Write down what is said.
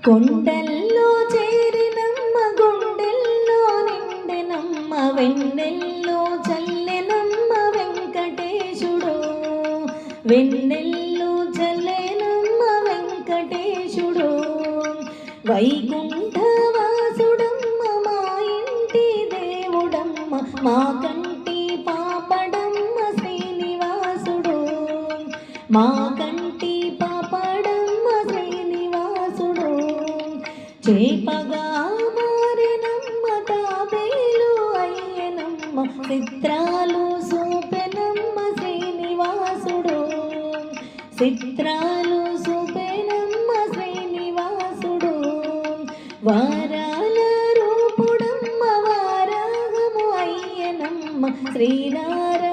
కొండల్లో చేరినమ్మ గుండెల్లో నిండెనమ్మ వెన్నెల్లో చల్లెనమ్మ వెంకటేశుడు వెన్నెల్లో చల్లెనమ్మ వెంకటేశుడు వైకుంఠవాసుడమ్మ మా ఇంటి దేవుడమ్మ మా కంటి పాపడమ్మ శ్రీనివాసుడు మా కంటి పాపడమ్మ శ్రీనివాసుడు చేపగా మారెనమ్మ తాబేలు అయ్యనమ్మ చిత్రాలు సూపెనమ్మ శ్రీనివాసుడు చిత్రాలు సూపెనమ్మ శ్రీనివాసుడు వారాల రూపుడమ్మ వారాగము అయ్యనమ్మ శ్రీనారాయణ